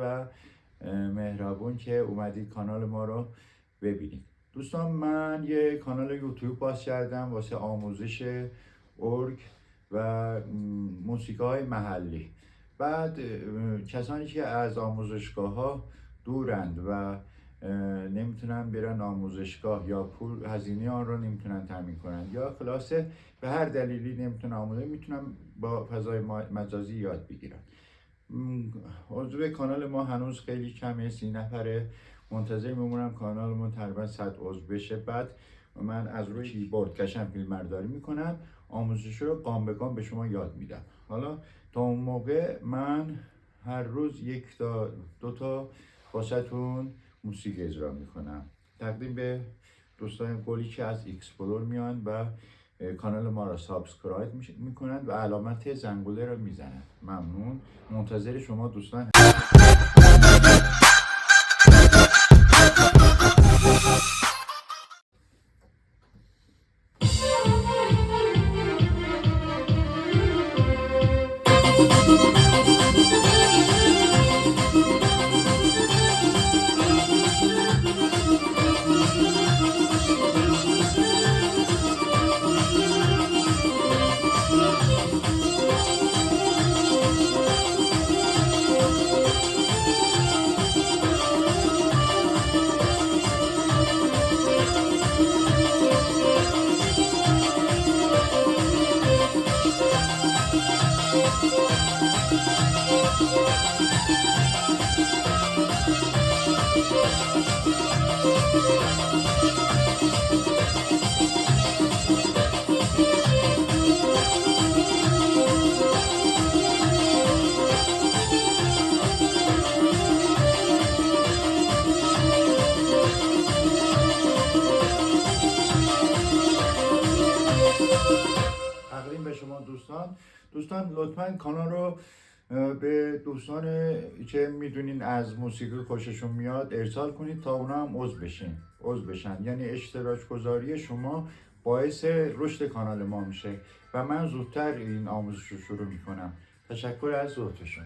و مهربون که اومدید کانال ما رو ببینید. دوستان، من یه کانال یوتیوب باز کردم واسه آموزش ارگ و موسیقای محلی. بعد کسانی که از آموزشگاه ها دورند و نمیتونن برن آموزشگاه یا پول هزینه آن رو نمیتونن تامین کنن یا خلاصه به هر دلیلی نمیتونن آموزش میتونن با فضای مجازی یاد بگیرن. عضو کانال ما هنوز خیلی کمه، 30 نفره. منتظر میمونم کانالمون تقریبا 100 عضو بشه. بعد من از روی کیبورد قشنگ فیلمبرداری میکنم، آموزش رو گام به گام به شما یاد میدم. حالا تا اون موقع من هر روز 1 تا 2 تا واسهتون موسیقی اجرا میکنم. تقدیم به دوستان گلی که از اکسپلور میان و کانال ما را سابسکرایب میکنند و علامت زنگوله را میزنند. ممنون. منتظر شما دوستان. تقدیم به شما دوستان لطفاً کانال رو به دوستان که میدونین از موسیقی خوششون میاد ارسال کنید تا اونا هم عضو بشن. یعنی اشتراک گذاری شما باعث رشد کانال ما میشه و من زودتر این آموزش رو شروع میکنم. تشکر از لطف شما.